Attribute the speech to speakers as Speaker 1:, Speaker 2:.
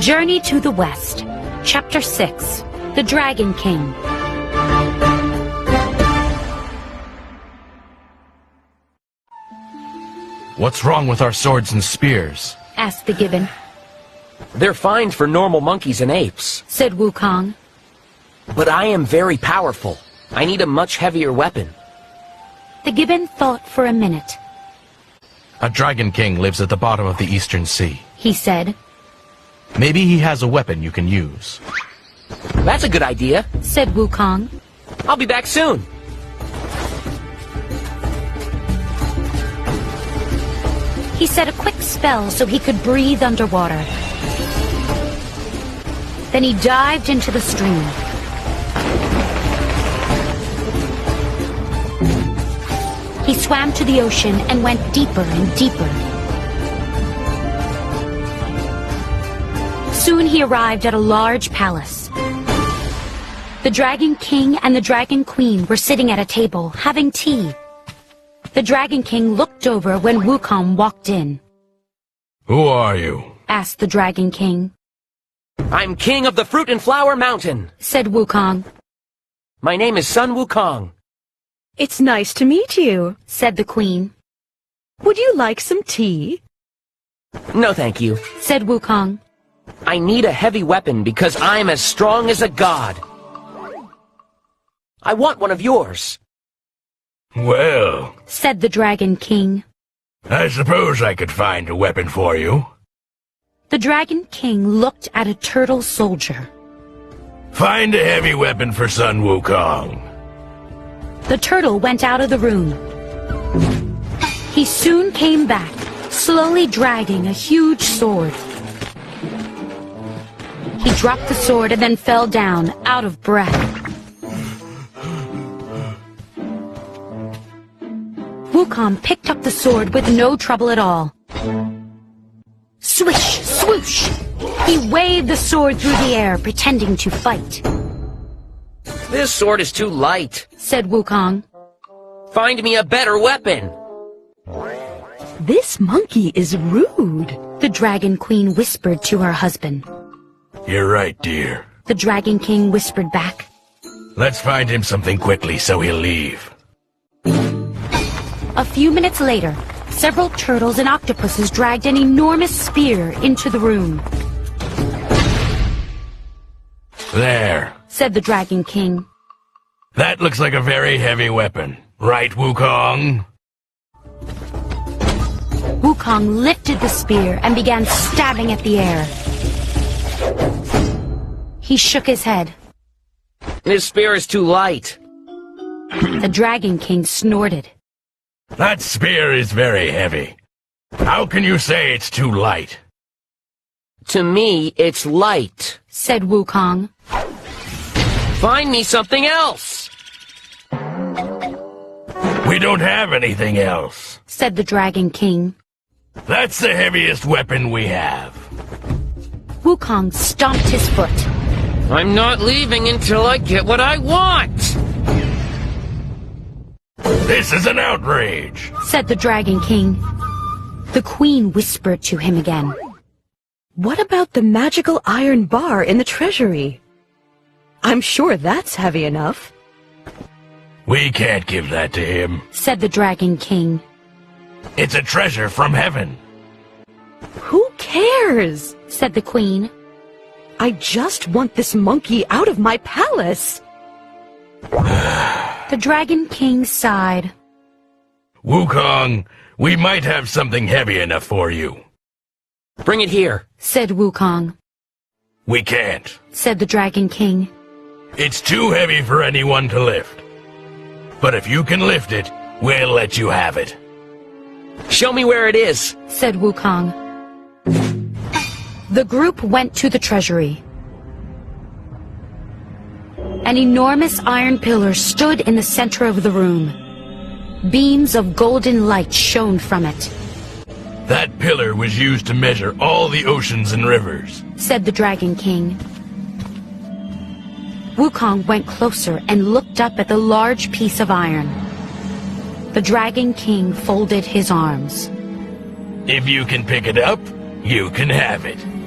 Speaker 1: Journey to the West, Chapter 6, The Dragon King.
Speaker 2: What's wrong with our swords and spears?
Speaker 1: Asked the gibbon.
Speaker 3: They're fine for normal monkeys and apes,
Speaker 1: Said Wukong.
Speaker 3: but I am very powerful. I need a much heavier weapon.
Speaker 1: The gibbon thought for a minute.
Speaker 2: A Dragon King lives at the bottom of the Eastern Sea.
Speaker 1: He said.
Speaker 2: Maybe he has a weapon you can use.
Speaker 3: That's a good idea.
Speaker 1: Said Wukong.
Speaker 3: I'll be back soon.
Speaker 1: He said a quick spell so he could breathe underwater. Then he dived into the stream. He swam to the ocean and went deeper and deeper. Soon he arrived at a large palace. The Dragon King and the Dragon Queen were sitting at a table, having tea. The Dragon King looked over when Wukong walked in.
Speaker 2: Who are you?
Speaker 1: Asked the Dragon King.
Speaker 3: I'm king of the Fruit and Flower Mountain,
Speaker 1: Said Wukong.
Speaker 3: My name is Sun Wukong.
Speaker 4: It's nice to meet you,
Speaker 1: Said the Queen.
Speaker 4: Would you like some tea?
Speaker 3: No, thank you.
Speaker 1: Said Wukong.
Speaker 3: I need a heavy weapon because I'm as strong as a god. I want one of yours.
Speaker 5: Well,
Speaker 1: Said the Dragon King.
Speaker 5: I suppose I could find a weapon for you.
Speaker 1: The Dragon King looked at a turtle soldier.
Speaker 5: Find a heavy weapon for Sun Wukong.
Speaker 1: The turtle went out of the room. He soon came back, slowly dragging a huge sword. He dropped the sword and then fell down, out of breath. Wukong picked up the sword with no trouble at all. Swish, swoosh! He waved the sword through the air, pretending to fight.
Speaker 3: This sword is too light.
Speaker 1: Said Wukong.
Speaker 3: Find me a better weapon.
Speaker 4: This monkey is rude,
Speaker 1: The Dragon Queen whispered to her husband.
Speaker 5: You're right, dear.
Speaker 1: The Dragon King whispered back.
Speaker 5: Let's find him something quickly so he'll leave.
Speaker 1: A few minutes later, several turtles and octopuses dragged an enormous spear into the room.
Speaker 5: There.
Speaker 1: Said the Dragon King.
Speaker 5: That looks like a very heavy weapon. Right, Wukong?
Speaker 1: Wukong lifted the spear and began stabbing at the air. He shook his head.
Speaker 3: This spear is too light.
Speaker 1: The Dragon King snorted.
Speaker 5: That spear is very heavy. How can you say it's too light?
Speaker 3: To me, it's light.
Speaker 1: Said Wukong.
Speaker 3: Find me something else.
Speaker 5: We don't have anything else.
Speaker 1: Said the Dragon King.
Speaker 5: That's the heaviest weapon we have.
Speaker 1: Wukong stomped his foot.
Speaker 3: I'm not leaving until I get what I want.
Speaker 5: This is an outrage.
Speaker 1: Said the Dragon King. The Queen whispered to him again.
Speaker 4: What about the magical iron bar in the treasury? I'm sure that's heavy enough.
Speaker 5: We can't give that to him.
Speaker 1: Said the Dragon King.
Speaker 5: It's a treasure from heaven.
Speaker 4: Who cares?
Speaker 1: Said the Queen.
Speaker 4: I just want this monkey out of my palace.
Speaker 1: The Dragon King sighed.
Speaker 5: Wukong, we might have something heavy enough for you.
Speaker 3: Bring it here.
Speaker 1: Said Wukong.
Speaker 5: We can't.
Speaker 1: Said the Dragon King.
Speaker 5: It's too heavy for anyone to lift. But if you can lift it, we'll let you have it.
Speaker 3: Show me where it is.
Speaker 1: Said Wukong. The group went to the treasury. An enormous iron pillar stood in the center of the room. Beams of golden light shone from it.
Speaker 5: That pillar was used to measure all the oceans and rivers.
Speaker 1: Said the Dragon King. Wukong went closer and looked up at the large piece of iron. The Dragon King folded his arms.
Speaker 5: If you can pick it up, You can have it.